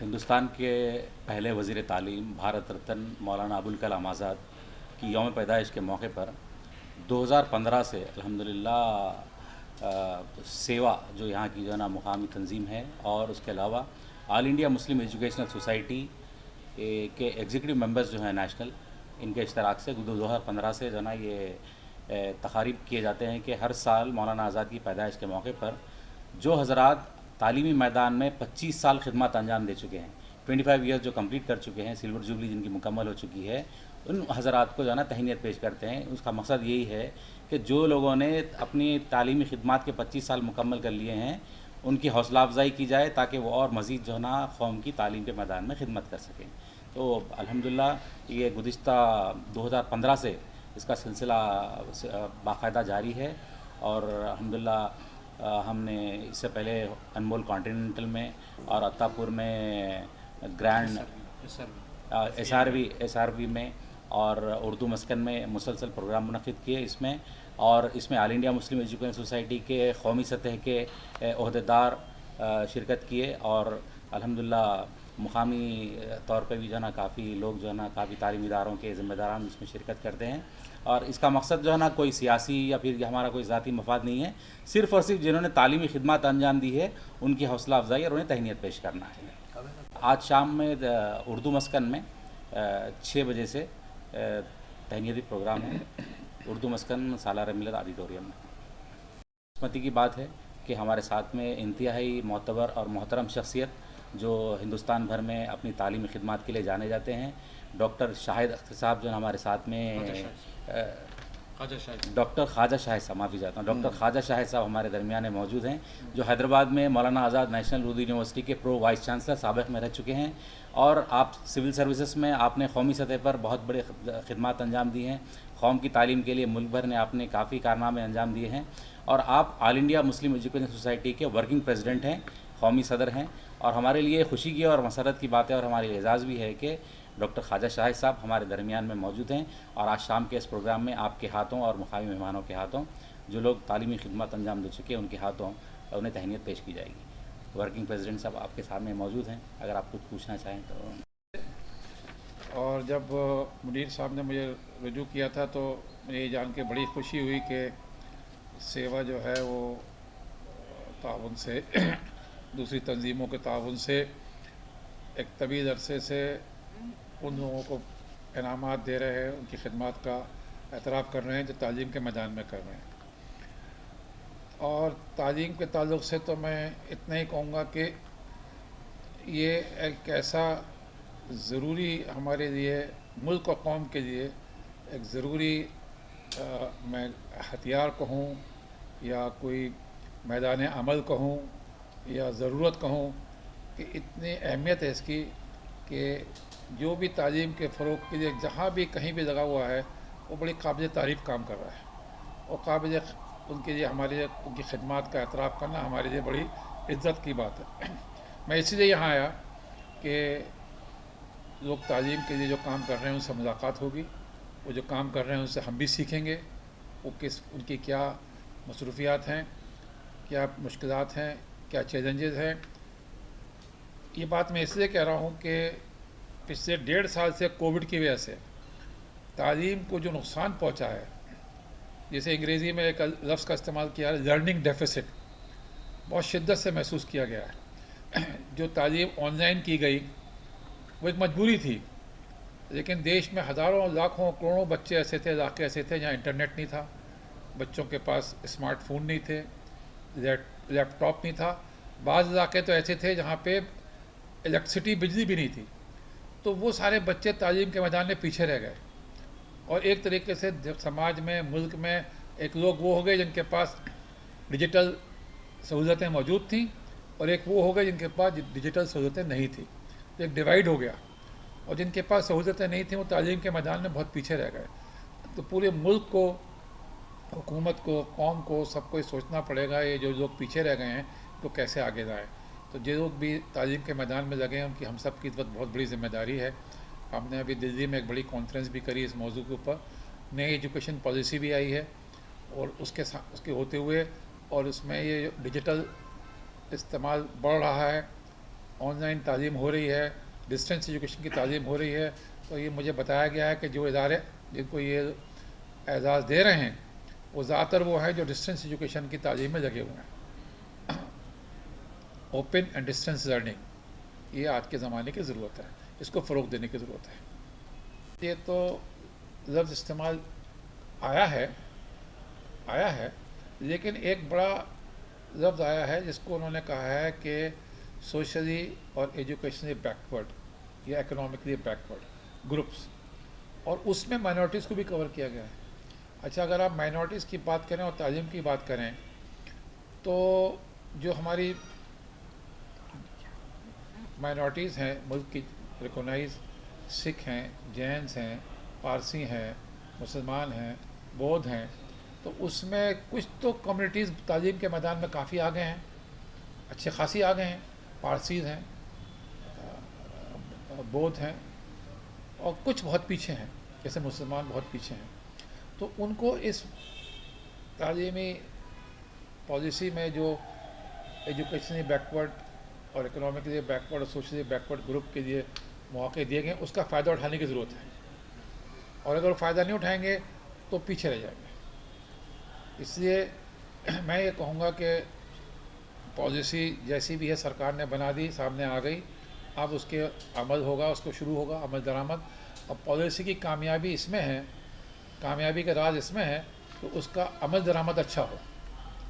ہندوستان کے پہلے وزیر تعلیم بھارت رتن مولانا ابوالکلام آزاد کی یوم پیدائش کے موقع پر 2015 سے الحمدللہ سیوا جو یہاں کی جو ہے نا مقامی تنظیم ہے، اور اس کے علاوہ آل انڈیا مسلم ایجوکیشنل سوسائٹی کے ایگزیکٹو ممبرز جو ہیں نیشنل، ان کے اشتراک سے 2015 سے جو ہے نا یہ تقاریب کیے جاتے ہیں کہ ہر سال مولانا آزاد کی پیدائش کے موقع پر جو حضرات تعلیمی میدان میں 25 سال خدمات انجام دے چکے ہیں، 25 ایئرز جو کمپلیٹ کر چکے ہیں، سلور جوبلی جن کی مکمل ہو چکی ہے، ان حضرات کو جو ہے نا تہنیت پیش کرتے ہیں۔ اس کا مقصد یہی ہے کہ جو لوگوں نے اپنی تعلیمی خدمات کے 25 سال مکمل کر لیے ہیں، ان کی حوصلہ افزائی کی جائے تاکہ وہ اور مزید جو ہے نا قوم کی تعلیم کے میدان میں خدمت کر سکیں۔ تو الحمدللہ یہ گزشتہ 2015 سے اس کا سلسلہ باقاعدہ جاری ہے، اور الحمدللہ ہم نے اس سے پہلے انمول کانٹیننٹل میں اور عطاپور میں گرینڈ ایس آر وی میں اور اردو مسکن میں مسلسل پروگرام منعقد کیے اس میں آل انڈیا مسلم ایجوکیشن سوسائٹی کے قومی سطح کے عہدیدار شرکت کیے، اور الحمدللہ مقامی طور پہ بھی جو ہے نا کافی لوگ جو ہے نا کافی تعلیمی اداروں کے ذمہ داران اس میں شرکت کرتے ہیں۔ اور اس کا مقصد جو ہے نا کوئی سیاسی یا پھر ہمارا کوئی ذاتی مفاد نہیں ہے، صرف اور صرف جنہوں نے تعلیمی خدمات انجام دی ہے ان کی حوصلہ افزائی اور انہیں تہنیت پیش کرنا ہے۔ آج شام میں اردو مسکن میں 6 بجے سے تہنیتی پروگرام ہے، اردو مسکن سالار ملت آڈیٹوریم میں۔ قسمتی کی بات ہے کہ ہمارے ساتھ میں انتہائی معتبر اور محترم شخصیت جو ہندوستان بھر میں اپنی تعلیمی خدمات کے لیے جانے جاتے ہیں، ڈاکٹر شاہد اختر صاحب جو ہمارے ساتھ میں ڈاکٹر خواجہ شاہد صاحب، معافی چاہتا ہوں، ڈاکٹر خواجہ شاہد صاحب ہمارے درمیان میں موجود ہیں، جو حیدرآباد میں مولانا آزاد نیشنل اردو یونیورسٹی کے پرو وائس چانسلر سابق میں رہ چکے ہیں، اور آپ سول سروسز میں آپ نے قومی سطح پر بہت بڑے خدمات انجام دی ہیں، قوم کی تعلیم کے لیے ملک بھر نے آپ نے کافی کارنامے انجام دیے ہیں، اور آپ آل انڈیا مسلم ایجوکیشن سوسائٹی کے ورکنگ پریزیڈنٹ ہیں، قومی صدر ہیں، اور ہمارے لیے خوشی کی اور مسرت کی بات ہے اور ہمارے لیے اعزاز بھی ہے کہ ڈاکٹر خواجہ شاہد صاحب ہمارے درمیان میں موجود ہیں، اور آج شام کے اس پروگرام میں آپ کے ہاتھوں اور مقامی مہمانوں کے ہاتھوں جو لوگ تعلیمی خدمات انجام دے چکے ہیں ان کے ہاتھوں انہیں تہنیت پیش کی جائے گی۔ ورکنگ پریزیڈنٹ صاحب آپ کے سامنے موجود ہیں، اگر آپ کچھ پوچھنا چاہیں تو۔ اور جب منیر صاحب نے مجھے رجوع کیا تھا تو مجھے یہ جان کے بڑی خوشی ہوئی کہ سیوا جو ہے وہ تعاون سے دوسری تنظیموں کے تعاون سے ایک طویل عرصے سے ان لوگوں کو انعامات دے رہے ہیں، ان کی خدمات کا اعتراف کر رہے ہیں جو تعلیم کے میدان میں کر رہے ہیں۔ اور تعلیم کے تعلق سے تو میں اتنا ہی کہوں گا کہ یہ ایک ایسا ضروری ہمارے لیے ملک و قوم کے لیے ایک ضروری میں ہتھیار کہوں یا کوئی میدان عمل کہوں یا ضرورت کہوں کہ اتنی اہمیت ہے اس کی کہ جو بھی تعلیم کے فروغ کے لیے جہاں بھی کہیں بھی لگا ہوا ہے وہ بڑی قابل تعریف کام کر رہا ہے، اور قابل ان کے لیے ہمارے لیے ان کی خدمات کا اعتراف کرنا ہمارے لیے بڑی عزت کی بات ہے۔ میں اسی لیے یہاں آیا کہ لوگ تعلیم کے لیے جو کام کر رہے ہیں ان سے ملاقات ہوگی، وہ جو کام کر رہے ہیں ان سے ہم بھی سیکھیں گے، وہ ان کی کیا مصروفیات ہیں، کیا مشکلات ہیں، کیا چیلنجز ہیں۔ یہ بات میں اس لیے کہہ رہا ہوں کہ پچھلے 1.5 سال سے کووڈ کی وجہ سے تعلیم کو جو نقصان پہنچا ہے، جیسے انگریزی میں ایک لفظ کا استعمال کیا ہے لرننگ ڈیفیسٹ، بہت شدت سے محسوس کیا گیا ہے۔ جو تعلیم آن لائن کی گئی وہ ایک مجبوری تھی، لیکن دیش میں ہزاروں لاکھوں کروڑوں بچے ایسے تھے، علاقے ایسے تھے جہاں انٹرنیٹ نہیں تھا، بچوں کے پاس اسمارٹ فون نہیں تھے، لیپ ٹاپ نہیں تھا، بعض علاقے تو ایسے تھے جہاں پہ الیکٹریسٹی بجلی بھی نہیں تھی، تو وہ سارے بچے تعلیم کے میدان میں پیچھے رہ گئے، اور ایک طریقے سے سماج میں ملک میں ایک لوگ وہ ہو گئے جن کے پاس ڈیجیٹل سہولتیں موجود تھیں، اور ایک وہ ہو گئے جن کے پاس ڈیجیٹل سہولتیں نہیں تھیں، تو ایک ڈیوائڈ ہو گیا، اور جن کے پاس سہولتیں نہیں تھیں وہ تعلیم کے میدان میں بہت پیچھے رہ گئے۔ تو پورے ملک کو، حکومت کو، قوم کو، سب کو یہ سوچنا پڑے گا یہ جو لوگ پیچھے رہ گئے ہیں تو کیسے آگے جائیں۔ تو جو لوگ بھی تعلیم کے میدان میں لگے ہیں ان کی ہم سب کی بہت بڑی ذمہ داری ہے۔ ہم نے ابھی دلی میں ایک بڑی کانفرنس بھی کری اس موضوع کے اوپر، نئی ایجوکیشن پالیسی بھی آئی ہے، اور اس کے ہوتے ہوئے اور اس میں یہ ڈیجیٹل استعمال بڑھ رہا ہے، آن لائن تعلیم ہو رہی ہے، ڈسٹینس ایجوکیشن کی تعلیم ہو رہی ہے، تو یہ مجھے بتایا گیا ہے کہ جو ادارے جن کو یہ اعزاز دے رہے ہیں وہ زیادہ تر وہ ہیں جو ڈسٹینس ایجوکیشن کی تعلیم میں لگے ہوئے ہیں. اوپن اینڈ ڈسٹینس لرننگ یہ آج کے زمانے کی ضرورت ہے، اس کو فروغ دینے کی ضرورت ہے. یہ تو لفظ استعمال آیا ہے لیکن ایک بڑا لفظ آیا ہے جس کو انہوں نے کہا ہے کہ سوشلی اور ایجوکیشنلی بیکورڈ یا اکنامکلی بیکورڈ گروپس، اور اس میں مائنورٹیز کو بھی کور کیا گیا ہے. اچھا، اگر آپ مائنورٹیز کی بات کریں اور تعلیم کی بات کریں تو جو ہماری مائنورٹیز ہیں ملک کی ریکونائز، سکھ ہیں، جینس ہیں، پارسی ہیں، مسلمان ہیں، بودھ ہیں، تو اس میں کچھ تو کمیونٹیز تعلیم کے میدان میں کافی آگے ہیں، اچھے خاصی آگے ہیں. پارسیز ہیں، بودھ ہیں، اور کچھ بہت پیچھے ہیں، جیسے مسلمان بہت پیچھے ہیں. تو ان کو اس تعلیمی پالیسی میں جو ایجوکیشنلی بیکورڈ اور اکنامکلی بیکورڈ اور سوشلی بیکورڈ گروپ کے لیے مواقع دیے گئے، اس کا فائدہ اٹھانے کی ضرورت ہے، اور اگر وہ فائدہ نہیں اٹھائیں گے تو پیچھے رہ جائیں گے. اس لیے میں یہ کہوں گا کہ پالیسی جیسی بھی ہے سرکار نے بنا دی، سامنے آ گئی، اب اس کے عمل ہوگا، اس کو شروع ہوگا عمل درآمد. اور پالیسی کی کامیابی اس میں ہے، کامیابی کا راز اس میں ہے کہ اس کا عمل درآمد اچھا ہو.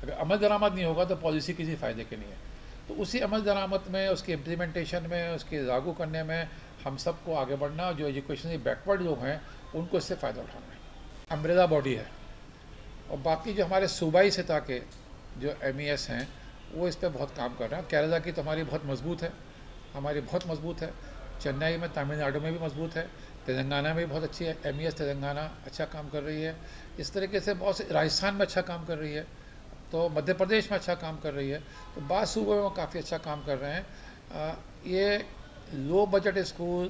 اگر عمل درآمد نہیں ہوگا تو پالیسی کسی فائدے کی نہیں ہے. تو اسی عمل درآمد میں، اس کی امپلیمنٹیشن میں، اس کے لاگو کرنے میں ہم سب کو آگے بڑھنا، جو ایجوکیشنلی بیکورڈ لوگ ہیں ان کو اس سے فائدہ اٹھانا ہے. امبریلا باڈی ہے، اور باقی جو ہمارے صوبائی سطح کے جو ایم ای ایس ہیں وہ اس پہ بہت کام کر رہے ہیں. کیرلا کی تو ہماری بہت مضبوط ہے، ہماری بہت مضبوط ہے. چنئی میں، تامل ناڈو میں بھی مضبوط ہے. تلنگانہ میں بھی بہت اچھی ہے ایم ای ایس، تلنگانہ اچھا کام کر رہی ہے. اس طریقے سے بہت سے، راجستھان میں اچھا کام کر رہی ہے، تو مدھیہ پردیش میں اچھا کام کر رہی ہے. تو بعض صوبوں میں کافی اچھا کام کر رہے ہیں. یہ لو بجٹ اسکول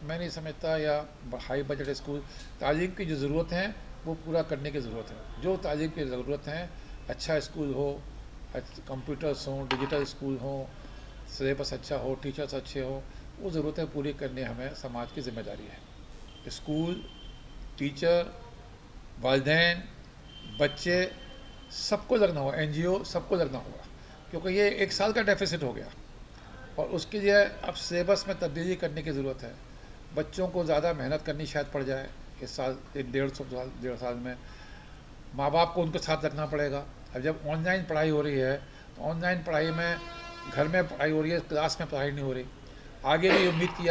میں نہیں سمجھتا، یا ہائی بجٹ اسکول، تعلیم کی جو ضرورت ہیں وہ پورا کرنے کی ضرورت ہے. جو تعلیم کی ضرورت ہیں، اچھا اسکول ہو، کمپیوٹرس ہوں، ڈیجیٹل اسکول ہوں، سلیبس اچھا ہو، ٹیچرس اچھے ہوں، وہ ضرورتیں پوری کرنے ہمیں سماج کی ذمہ داری ہے. اسکول، ٹیچر، والدین، بچے، سب کو لگنا ہوگا، این جی او سب کو لگنا ہوگا، کیونکہ یہ 1 سال کا ڈیفیسٹ ہو گیا، اور اس کے لیے اب سلیبس میں تبدیلی کرنے کی ضرورت ہے. بچوں کو زیادہ محنت کرنی شاید پڑ جائے اس سال، 1-1.5 سال میں. ماں باپ کو ان کے ساتھ رکھنا پڑے گا. اب جب آن لائن پڑھائی ہو رہی ہے تو آن لائن پڑھائی میں، گھر میں پڑھائی ہو رہی ہے، کلاس میں پڑھائی نہیں ہو رہی. آگے بھی امید کی